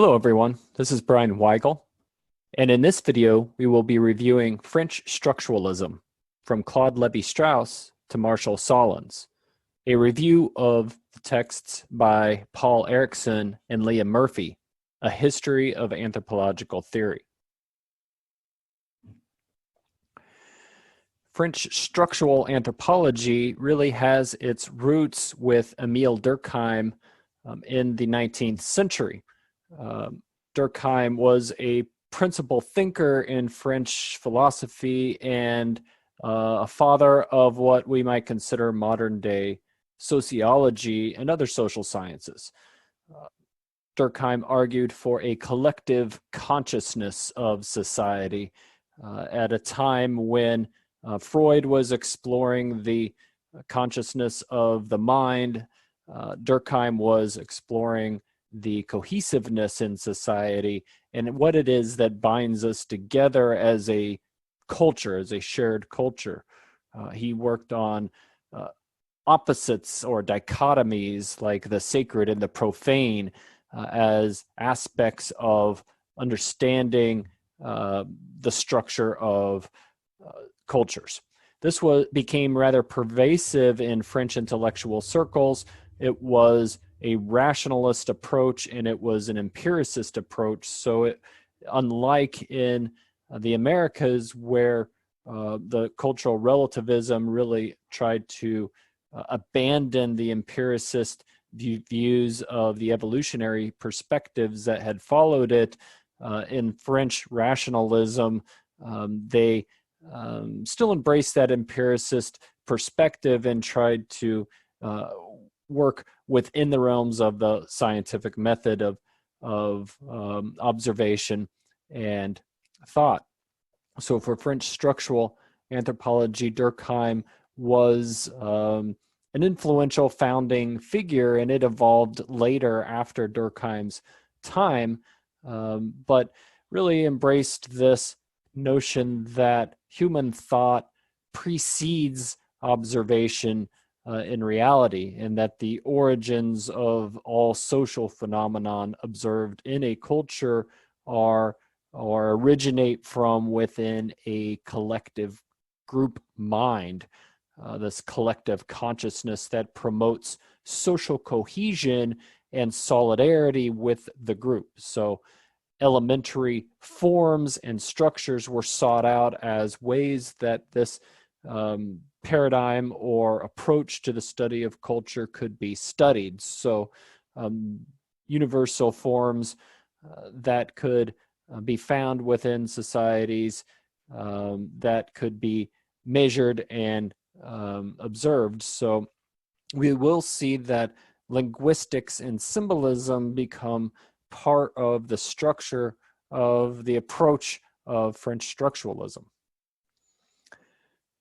Hello everyone, this is Brian Weigel, and in this video we will be reviewing French structuralism from Claude Levi-Strauss to Marshall Sahlins, a review of the texts by Paul Erickson and Leah Murphy, A History of Anthropological Theory. French structural anthropology really has its roots with Emile Durkheim in the 19th century. Durkheim was a principal thinker in French philosophy and a father of what we might consider modern-day sociology and other social sciences. Durkheim argued for a collective consciousness of society at a time when Freud was exploring the consciousness of the mind. Durkheim was exploring the cohesiveness in society and what it is that binds us together as a culture, as a shared culture. He worked on opposites or dichotomies like the sacred and the profane as aspects of understanding the structure of cultures. This became rather pervasive in French intellectual circles. It was a rationalist approach and it was an empiricist approach. So unlike in the Americas where the cultural relativism really tried to abandon the empiricist views of the evolutionary perspectives that had followed it, in French rationalism, they still embraced that empiricist perspective and tried to work within the realms of the scientific method of observation and thought. So for French structural anthropology, Durkheim was an influential founding figure, and it evolved later after Durkheim's time, but really embraced this notion that human thought precedes observation in reality, and that the origins of all social phenomenon observed in a culture are or originate from within a collective group mind, this collective consciousness that promotes social cohesion and solidarity with the group. So elementary forms and structures were sought out as ways that this paradigm or approach to the study of culture could be studied. So universal forms that could be found within societies that could be measured and observed. So we will see that linguistics and symbolism become part of the structure of the approach of French structuralism.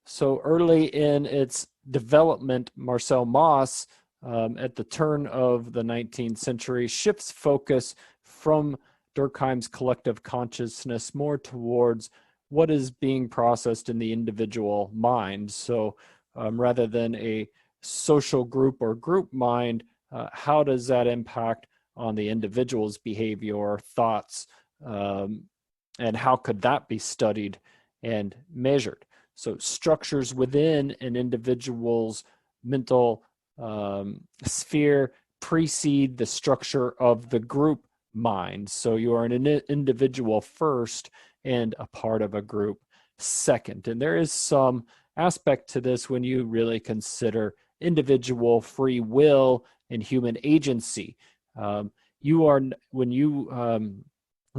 So early in its development, Marcel Mauss, at the turn of the 19th century, shifts focus from Durkheim's collective consciousness more towards what is being processed in the individual mind. So rather than a social group or group mind, how does that impact on the individual's behavior or thoughts, and how could that be studied and measured? So structures within an individual's mental sphere precede the structure of the group mind. So you are an individual first and a part of a group second. And there is some aspect to this when you really consider individual free will and human agency. When you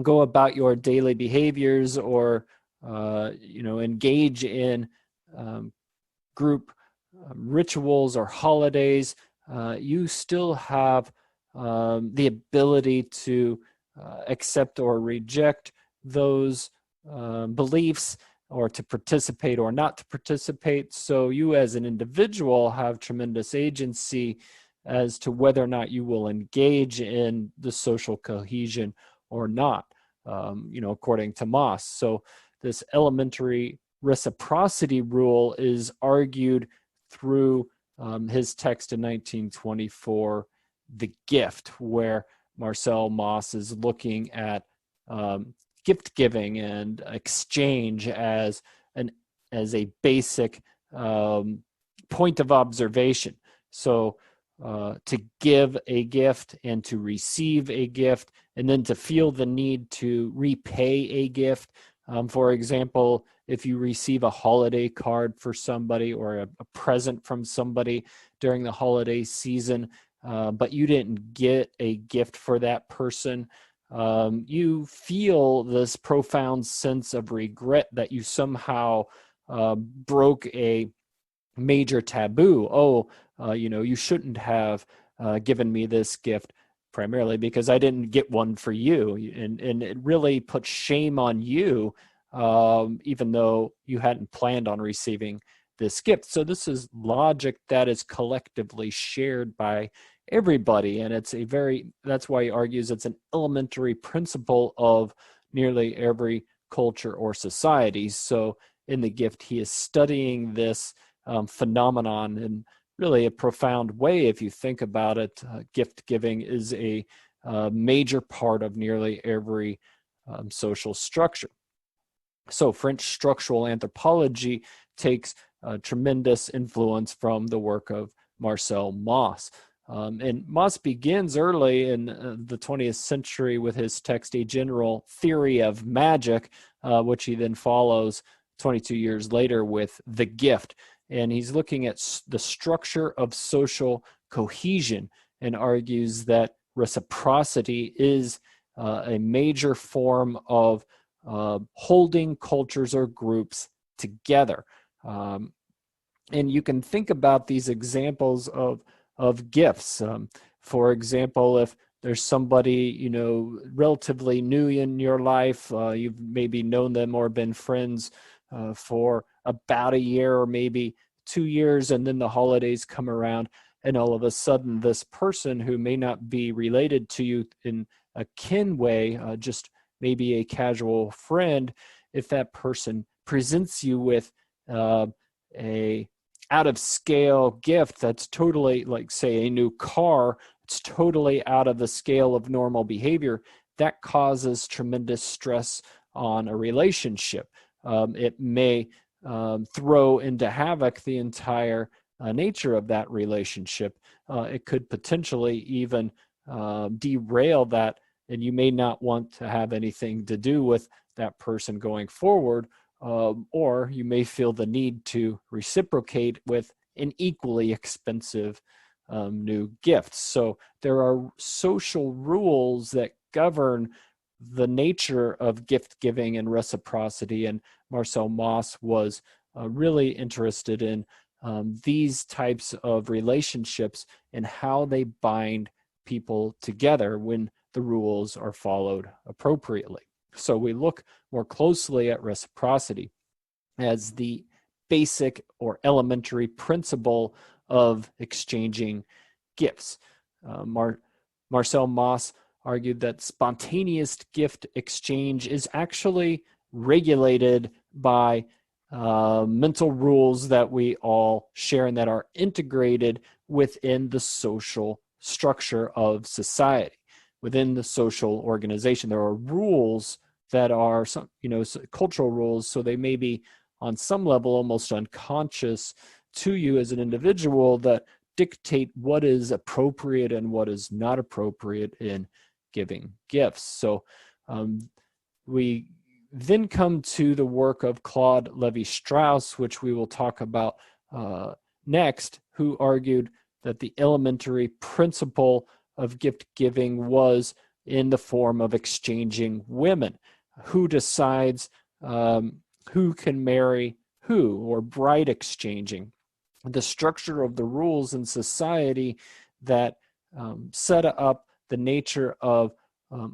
go about your daily behaviors or engage in group rituals or holidays, you still have the ability to accept or reject those beliefs, or to participate or not to participate. So you as an individual have tremendous agency as to whether or not you will engage in the social cohesion or not, according to Mauss. So this elementary reciprocity rule is argued through his text in 1924, The Gift, where Marcel Mauss is looking at gift giving and exchange as a basic point of observation. So to give a gift and to receive a gift, and then to feel the need to repay a gift. For example, if you receive a holiday card for somebody or a present from somebody during the holiday season, but you didn't get a gift for that person, you feel this profound sense of regret that you somehow broke a major taboo. You shouldn't have given me this gift, primarily because I didn't get one for you. And it really puts shame on you, even though you hadn't planned on receiving this gift. So this is logic that is collectively shared by everybody. And that's why he argues it's an elementary principle of nearly every culture or society. So in the gift, he is studying this phenomenon in really a profound way. If you think about it, gift giving is a major part of nearly every social structure. So French structural anthropology takes tremendous influence from the work of Marcel Mauss. And Mauss begins early in the 20th century with his text, A General Theory of Magic, which he then follows 22 years later with The Gift. And he's looking at the structure of social cohesion and argues that reciprocity is a major form of holding cultures or groups together. And you can think about these examples of gifts. For example, if there's somebody, relatively new in your life, you've maybe known them or been friends for about a year or maybe 2 years, and then the holidays come around, and all of a sudden this person who may not be related to you in a kin way, just maybe a casual friend, if that person presents you with a out of scale gift that's totally, like say a new car, it's totally out of the scale of normal behavior, that causes tremendous stress on a relationship. It may throw into havoc the entire nature of that relationship. It could potentially even derail that, and you may not want to have anything to do with that person going forward, or you may feel the need to reciprocate with an equally expensive new gift. So there are social rules that govern the nature of gift giving and reciprocity, and Marcel Mauss was really interested in these types of relationships and how they bind people together when the rules are followed appropriately. So we look more closely at reciprocity as the basic or elementary principle of exchanging gifts. Marcel Mauss argued that spontaneous gift exchange is actually regulated by mental rules that we all share and that are integrated within the social structure of society. Within the social organization, there are rules that are some, cultural rules, so they may be on some level almost unconscious to you as an individual that dictate what is appropriate and what is not appropriate in giving gifts. So we then come to the work of Claude Levi-Strauss, which we will talk about next, who argued that the elementary principle of gift giving was in the form of exchanging women. Who decides who can marry who, or bride exchanging? The structure of the rules in society that set up the nature of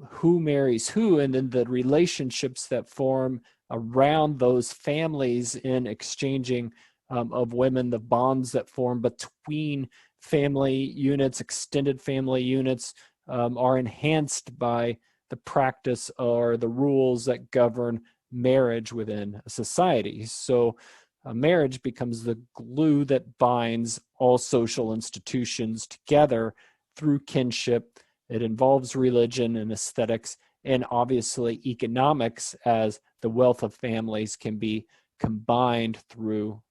who marries who, and then the relationships that form around those families in exchanging of women, the bonds that form between family units, extended family units, are enhanced by the practice or the rules that govern marriage within a society. So marriage becomes the glue that binds all social institutions together through kinship It involves religion and aesthetics, and obviously economics, as the wealth of families can be combined through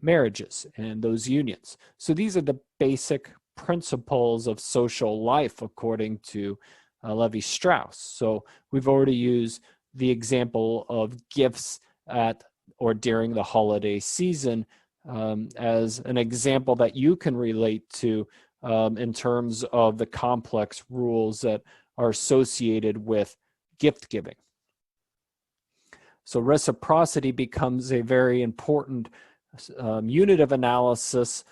marriages and those unions. So these are the basic principles of social life according to Levi-Strauss. So we've already used the example of gifts at or during the holiday season as an example that you can relate to in terms of the complex rules that are associated with gift giving. So reciprocity becomes a very important unit of analysis,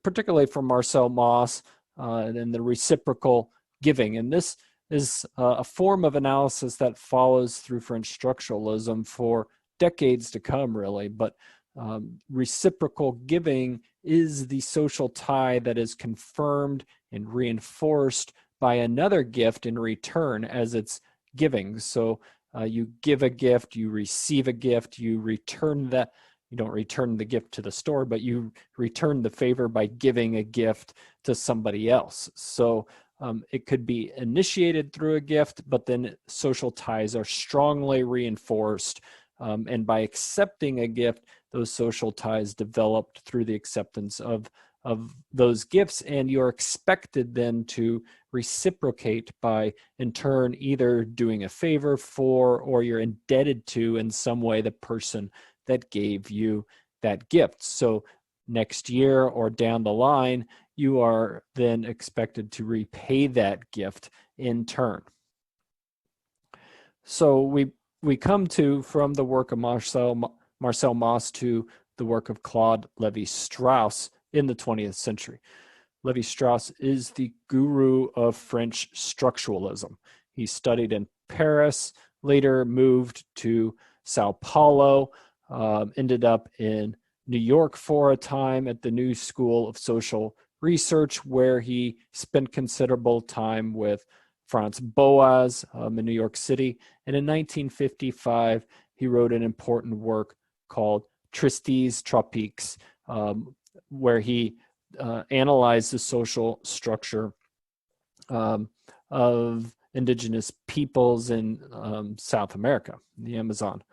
particularly for Marcel Mauss and the reciprocal giving. And this is a form of analysis that follows through French structuralism for decades to come, really. But reciprocal giving is the social tie that is confirmed and reinforced by another gift in return as it's giving. So you give a gift, you receive a gift, you return that. You don't return the gift to the store, but you return the favor by giving a gift to somebody else. So it could be initiated through a gift, but then social ties are strongly reinforced. And by accepting a gift, those social ties developed through the acceptance of those gifts, and you're expected then to reciprocate by, in turn, either doing a favor for or you're indebted to in some way the person that gave you that gift. So next year or down the line, you are then expected to repay that gift in turn. So we come to, from the work of Marcel Mauss to the work of Claude Levi-Strauss in the 20th century. Levi-Strauss is the guru of French structuralism. He studied in Paris, later moved to Sao Paulo, ended up in New York for a time at the New School of Social Research, where he spent considerable time with Franz Boas in New York City. And in 1955, he wrote an important work called Tristes Tropiques, where he analyzed the social structure of indigenous peoples in South America, the Amazon.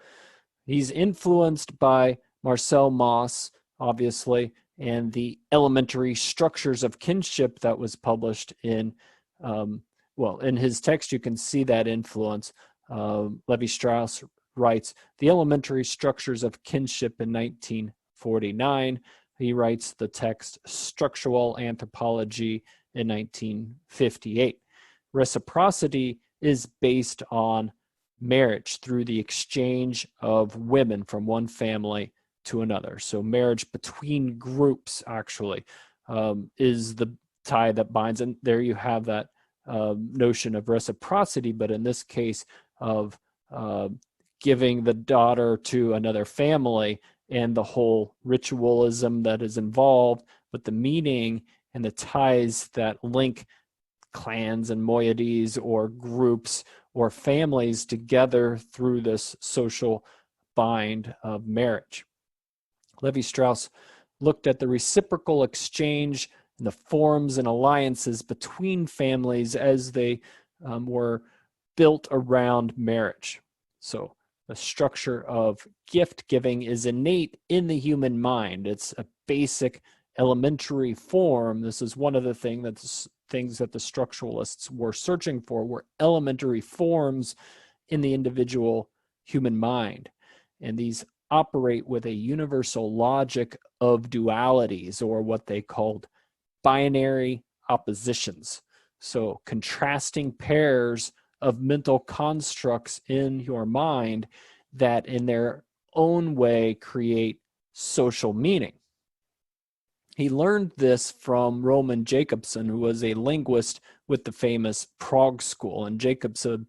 He's influenced by Marcel Mauss, obviously, and the elementary structures of kinship that was published in, well, in his text, you can see that influence. Levi-Strauss writes the elementary structures of kinship in 1949. He writes the text Structural Anthropology in 1958. Reciprocity is based on marriage through the exchange of women from one family to another. So marriage between groups actually is the tie that binds. And there you have that notion of reciprocity, but in this case of giving the daughter to another family and the whole ritualism that is involved, but the meaning and the ties that link clans and moieties or groups or families together through this social bind of marriage. Levi-Strauss looked at the reciprocal exchange and the forms and alliances between families as they were built around marriage. So the structure of gift giving is innate in the human mind. It's a basic elementary form. This is one of the things that the structuralists were searching for, were elementary forms in the individual human mind. And these operate with a universal logic of dualities, or what they called binary oppositions. So contrasting pairs of mental constructs in your mind that in their own way create social meaning. He learned this from Roman Jakobson, who was a linguist with the famous Prague School. And Jakobson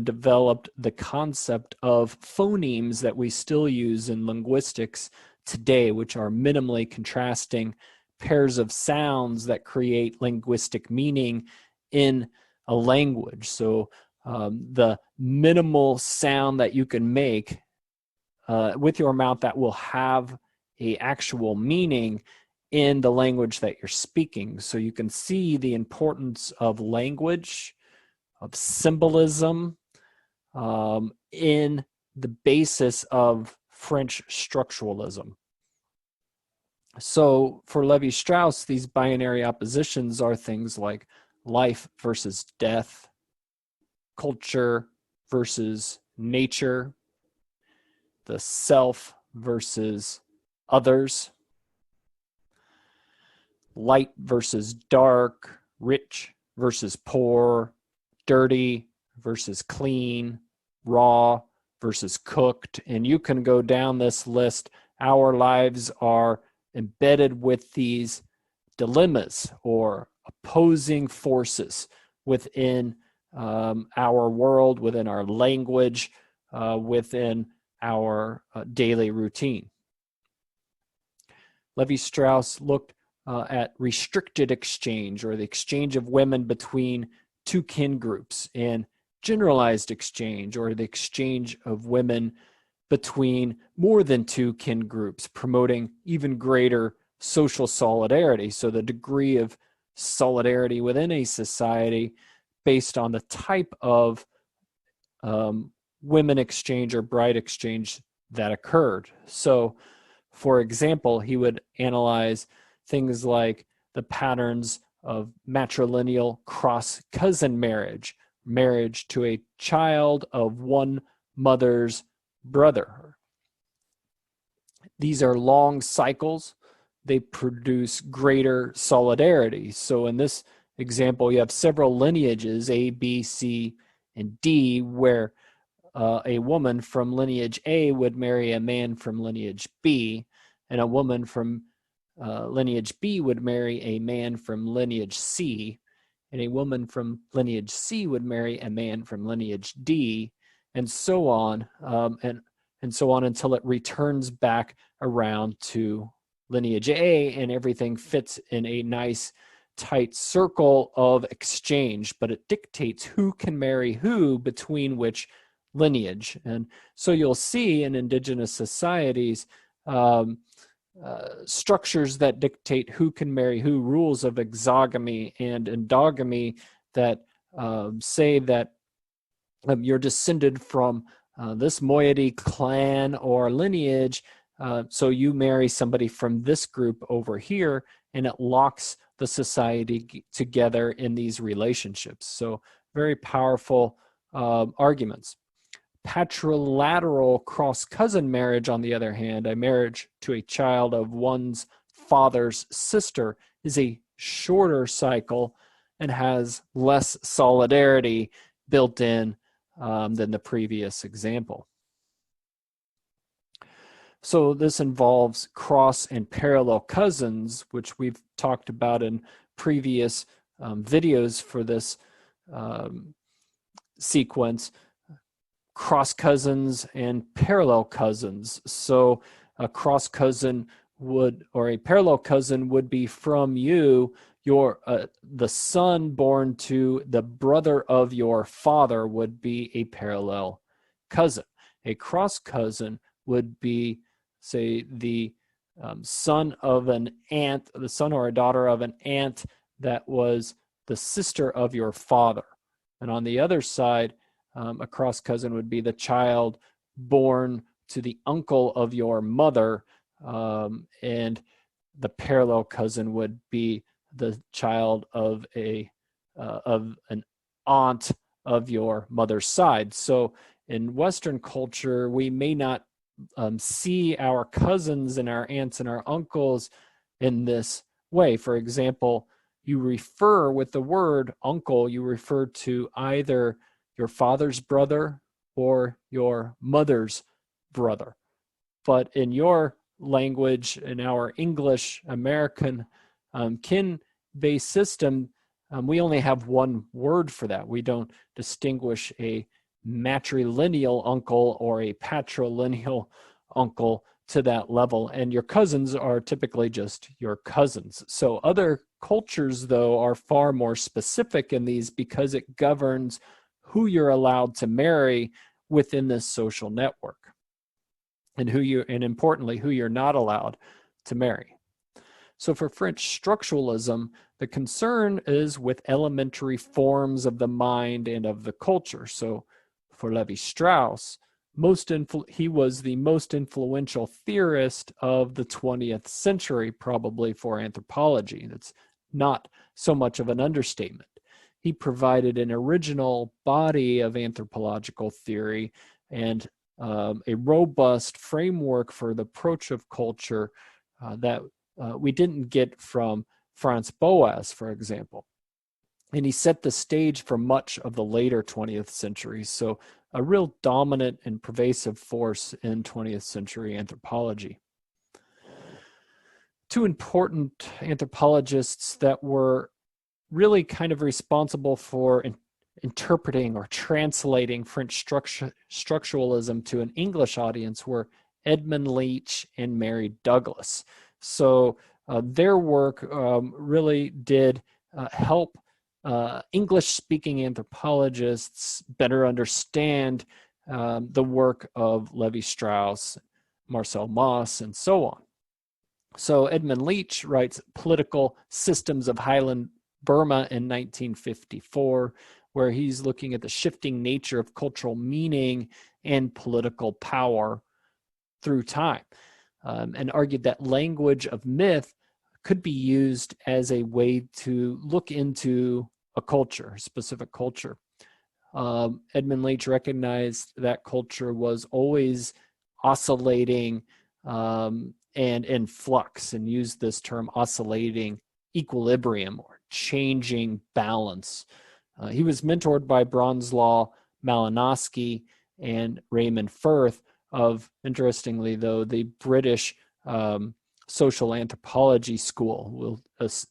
developed the concept of phonemes that we still use in linguistics today, which are minimally contrasting pairs of sounds that create linguistic meaning in a language. So the minimal sound that you can make with your mouth that will have an actual meaning in the language that you're speaking. So you can see the importance of language, of symbolism, in the basis of French structuralism. So for Levi-Strauss, these binary oppositions are things like life versus death, culture versus nature, the self versus others, light versus dark, rich versus poor, dirty versus clean, raw versus cooked. And you can go down this list. Our lives are embedded with these dilemmas or opposing forces within our world, within our language, within our daily routine. Levi-Strauss looked at restricted exchange, or the exchange of women between two kin groups, and generalized exchange, or the exchange of women between more than two kin groups, promoting even greater social solidarity. So the degree of solidarity within a society based on the type of women exchange or bride exchange that occurred. So, for example, he would analyze things like the patterns of matrilineal cross-cousin marriage, marriage to a child of one mother's brother. These are long cycles. They produce greater solidarity. So in this example, you have several lineages, A, B, C, and D, where a woman from lineage A would marry a man from lineage B, and a woman from lineage B would marry a man from lineage C, and a woman from lineage C would marry a man from lineage D, and so on, and so on until it returns back around to lineage A, and everything fits in a nice tight circle of exchange, but it dictates who can marry who between which lineage. And so you'll see in indigenous societies structures that dictate who can marry who, rules of exogamy and endogamy that say that you're descended from this moiety clan or lineage, so you marry somebody from this group over here, and it locks the society together in these relationships. So very powerful arguments. Patrilateral cross-cousin marriage, on the other hand, a marriage to a child of one's father's sister, is a shorter cycle and has less solidarity built in than the previous example. So this involves cross and parallel cousins, which we've talked about in previous videos for this sequence. Cross cousins and parallel cousins. So a cross cousin would, or a parallel cousin would be from you, your the son born to the brother of your father would be a parallel cousin. A cross cousin would be, say, the son of an aunt, the son or a daughter of an aunt that was the sister of your father. And on the other side, a cross cousin would be the child born to the uncle of your mother, and the parallel cousin would be the child of an aunt of your mother's side. So in Western culture, we may not see our cousins and our aunts and our uncles in this way. For example, you refer with the word uncle, you refer to either your father's brother or your mother's brother. But in your language, in our English American kin-based system, we only have one word for that. We don't distinguish a matrilineal uncle or a patrilineal uncle to that level. And your cousins are typically just your cousins. So other cultures, though, are far more specific in these because it governs who you're allowed to marry within this social network, and importantly, who you're not allowed to marry. So for French structuralism, the concern is with elementary forms of the mind and of the culture. So for Levi-Strauss, he was the most influential theorist of the 20th century, probably for anthropology. That's not so much of an understatement. He provided an original body of anthropological theory and a robust framework for the approach of culture that we didn't get from Franz Boas, for example. And he set the stage for much of the later 20th century. So a real dominant and pervasive force in 20th century anthropology. Two important anthropologists that were really kind of responsible for interpreting or translating French structuralism to an English audience were Edmund Leach and Mary Douglas. So their work really did help English-speaking anthropologists better understand the work of Levi-Strauss, Marcel Mauss, and so on. So Edmund Leach writes Political Systems of Highland Burma in 1954, where he's looking at the shifting nature of cultural meaning and political power through time, and argued that language of myth could be used as a way to look into a culture, a specific culture. Edmund Leach recognized that culture was always oscillating and in flux, and used this term oscillating equilibrium or changing balance. He was mentored by Bronislaw Malinowski and Raymond Firth of, interestingly though, the British social anthropology school. We'll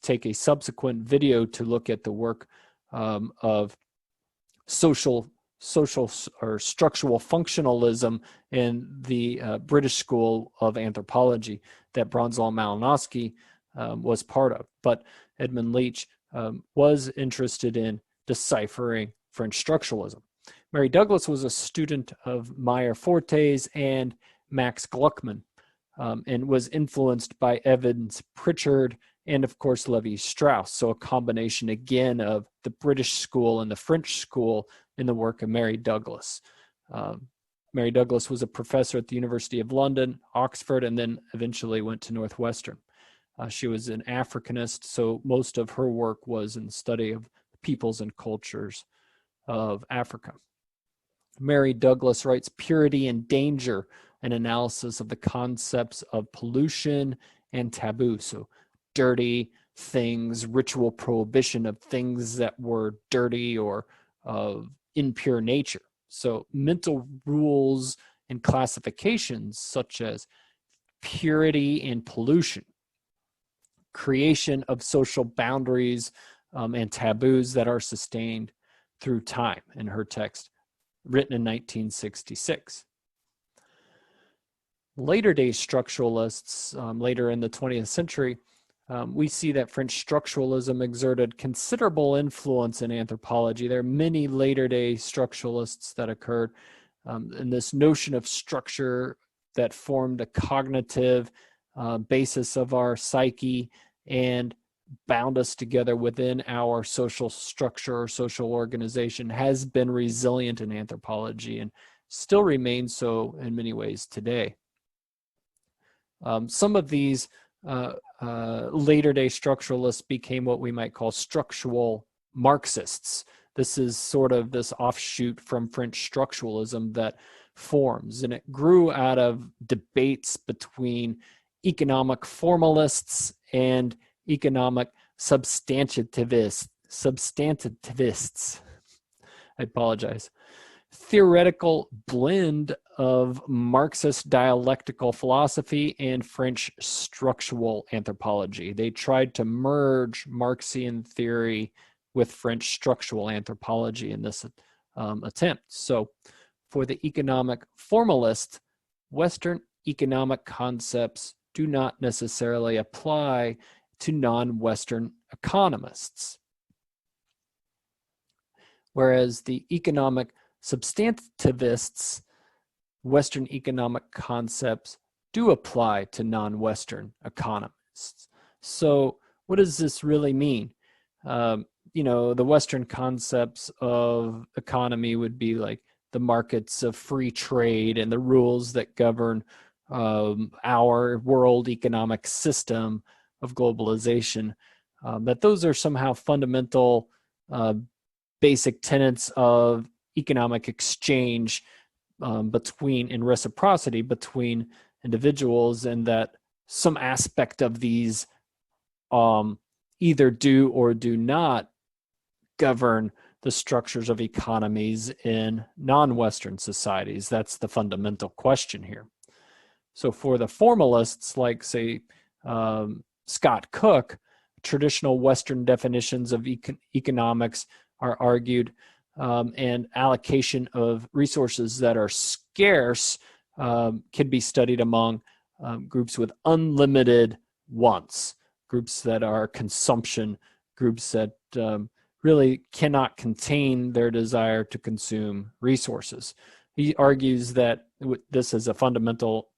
take a subsequent video to look at the work of social or structural functionalism in the British School of Anthropology that Bronislaw Malinowski was part of. But Edmund Leach was interested in deciphering French structuralism. Mary Douglas was a student of Meyer Fortes and Max Gluckman, and was influenced by Evans Pritchard and, of course, Levi-Strauss. So a combination, again, of the British school and the French school in the work of Mary Douglas. Mary Douglas was a professor at the University of London, Oxford, and then eventually went to Northwestern. She was an Africanist, so most of her work was in the study of peoples and cultures of Africa. Mary Douglas writes Purity and Danger, an analysis of the concepts of pollution and taboo. So dirty things, ritual prohibition of things that were dirty or of impure nature. So mental rules and classifications such as purity and pollution, creation of social boundaries and taboos that are sustained through time, in her text written in 1966. Later day structuralists, later in the 20th century, we see that French structuralism exerted considerable influence in anthropology. There are many later day structuralists that occurred, and this notion of structure that formed a cognitive basis of our psyche and bound us together within our social structure or social organization has been resilient in anthropology and still remains so in many ways today. Some of these later day structuralists became what we might call structural Marxists. This is sort of this offshoot from French structuralism that forms, and it grew out of debates between economic formalists and economic substantivists. I apologize. Theoretical blend of Marxist dialectical philosophy and French structural anthropology. They tried to merge Marxian theory with French structural anthropology in this attempt. So for the economic formalist, Western economic concepts do not necessarily apply to non-Western economists. Whereas the economic substantivists, Western economic concepts do apply to non-Western economists. So what does this really mean? You know, the Western concepts of economy would be like the markets of free trade and the rules that govern our world economic system of globalization, that those are somehow fundamental basic tenets of economic exchange between and reciprocity between individuals, and that some aspect of these either do or do not govern the structures of economies in non-Western societies. That's the fundamental question here. So for the formalists, like say Scott Cook, traditional Western definitions of economics are argued, and allocation of resources that are scarce can be studied among groups with unlimited wants, groups that are consumption, groups that really cannot contain their desire to consume resources. He argues that this is a fundamental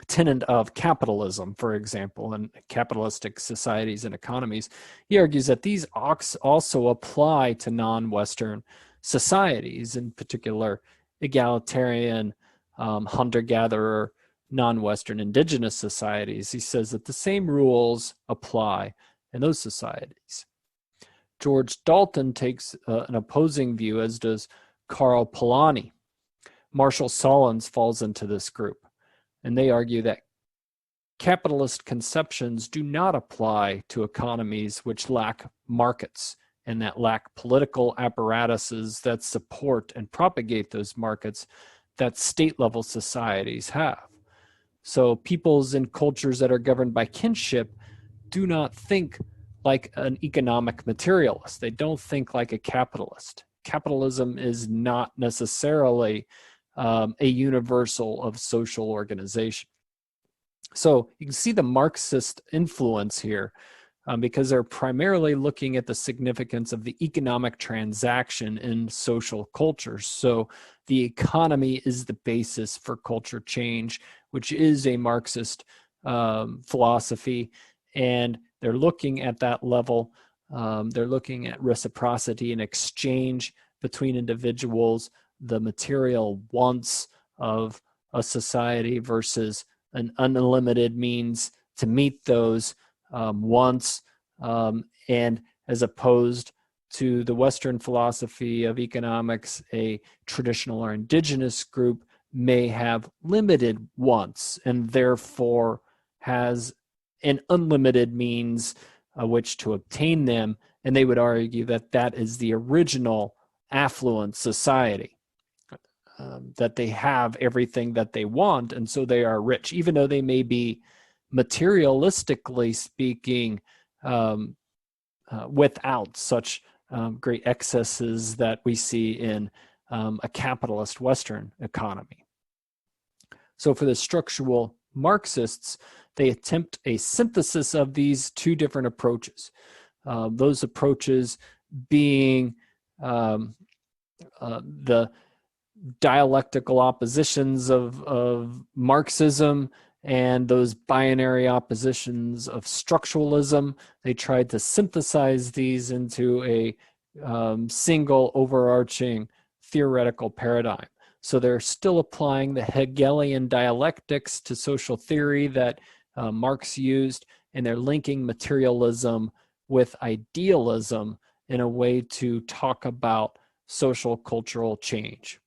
tenet of capitalism, for example, in capitalistic societies and economies. He argues that these also apply to non-Western societies, in particular egalitarian, hunter-gatherer, non-Western indigenous societies. He says that the same rules apply in those societies. George Dalton takes an opposing view, as does Karl Polanyi. Marshall Sahlins falls into this group, and they argue that capitalist conceptions do not apply to economies which lack markets and that lack political apparatuses that support and propagate those markets that state-level societies have. So peoples and cultures that are governed by kinship do not think like an economic materialist. They don't think like a capitalist. Capitalism is not necessarily a universal of social organization. So you can see the Marxist influence here, because they're primarily looking at the significance of the economic transaction in social cultures. So the economy is the basis for culture change, which is a Marxist philosophy, and they're looking at that level. They're looking at reciprocity and exchange between individuals, the material wants of a society versus an unlimited means to meet those wants, and as opposed to the Western philosophy of economics, a traditional or indigenous group may have limited wants and therefore has an unlimited means which to obtain them, and they would argue that that is the original affluent society, that they have everything that they want, and so they are rich, even though they may be materialistically speaking without such great excesses that we see in a capitalist Western economy. So for the structural Marxists, they attempt a synthesis of these two different approaches. Those approaches being the dialectical oppositions of Marxism and those binary oppositions of structuralism. They tried to synthesize these into a single overarching theoretical paradigm. So they're still applying the Hegelian dialectics to social theory that Marx used, and they're linking materialism with idealism in a way to talk about social cultural change.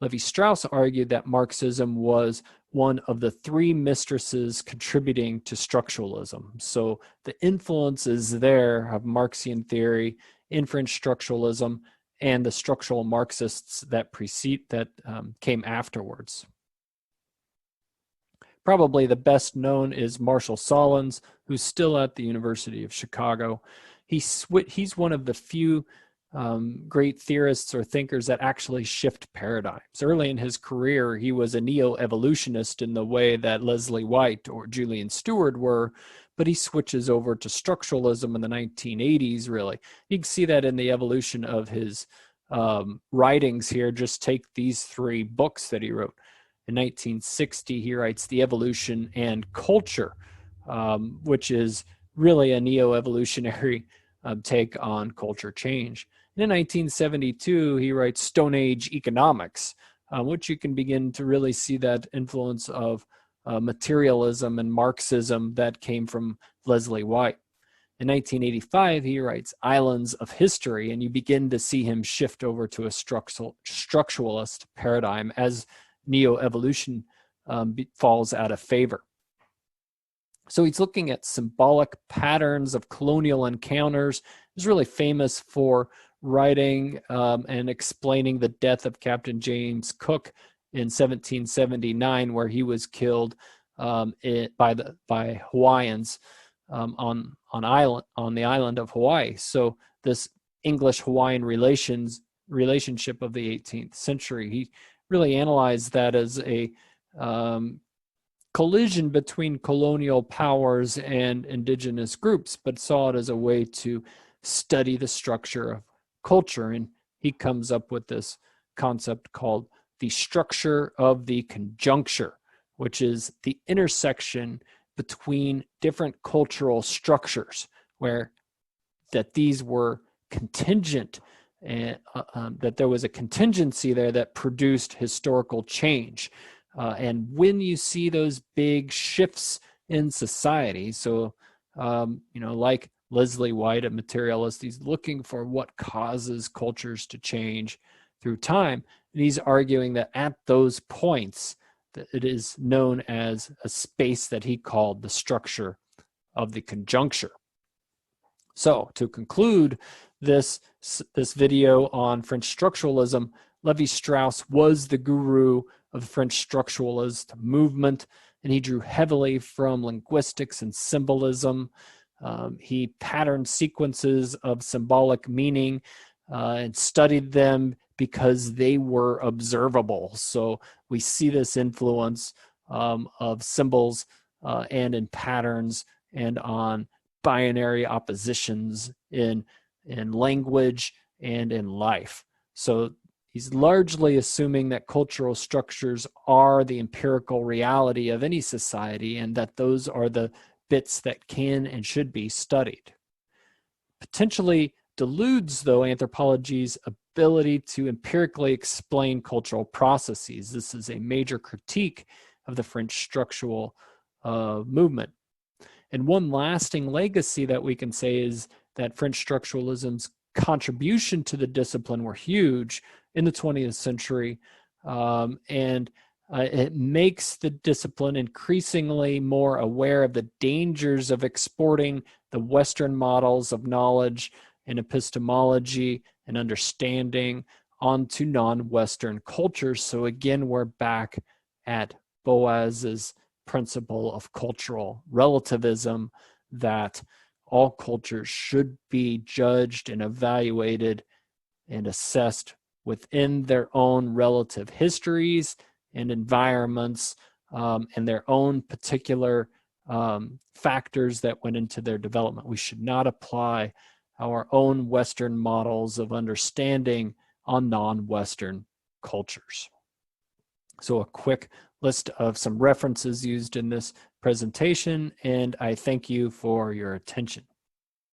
Levi-Strauss argued that Marxism was one of the three mistresses contributing to structuralism. So the influences there of Marxian theory, inference structuralism, and the structural Marxists that came afterwards. Probably the best known is Marshall Sahlins, who's still at the University of Chicago. He's one of the few great theorists or thinkers that actually shift paradigms. Early in his career, he was a neo-evolutionist in the way that Leslie White or Julian Stewart were, but he switches over to structuralism in the 1980s, really. You can see that in the evolution of his writings here. Just take these three books that he wrote. In 1960, he writes The Evolution and Culture which is really a neo-evolutionary take on culture change. And in 1972, he writes Stone Age Economics, which you can begin to really see that influence of materialism and Marxism that came from Leslie White. In 1985, he writes Islands of History, and you begin to see him shift over to a structuralist paradigm as neo-evolution falls out of favor. So he's looking at symbolic patterns of colonial encounters. He's really famous for writing and explaining the death of Captain James Cook in 1779, where he was killed by Hawaiians on the island of Hawaii. So this English-Hawaiian relationship of the 18th century, he really analyzed that as a collision between colonial powers and indigenous groups, but saw it as a way to study the structure of culture. And he comes up with this concept called the structure of the conjuncture, which is the intersection between different cultural structures, where that these were contingent, and that there was a contingency there that produced historical change. And when you see those big shifts in society, so like Leslie White, a materialist, he's looking for what causes cultures to change through time, and he's arguing that at those points, that it is known as a space that he called the structure of the conjuncture. So to conclude this video on French structuralism, Levi-Strauss was the guru of the French structuralist movement, and he drew heavily from linguistics and symbolism. He patterned sequences of symbolic meaning and studied them because they were observable. So we see this influence of symbols and in patterns and on binary oppositions in language and in life. So he's largely assuming that cultural structures are the empirical reality of any society, and that those are the bits that can and should be studied. Potentially deludes, though, anthropology's ability to empirically explain cultural processes. This is a major critique of the French structural movement. And one lasting legacy that we can say is that French structuralism's contribution to the discipline were huge in the 20th century, and it makes the discipline increasingly more aware of the dangers of exporting the Western models of knowledge and epistemology and understanding onto non-Western cultures. So again, we're back at Boas's principle of cultural relativism, that all cultures should be judged and evaluated and assessed within their own relative histories and environments, and their own particular factors that went into their development. We should not apply our own Western models of understanding on non-Western cultures. So a quick list of some references used in this presentation, and I thank you for your attention.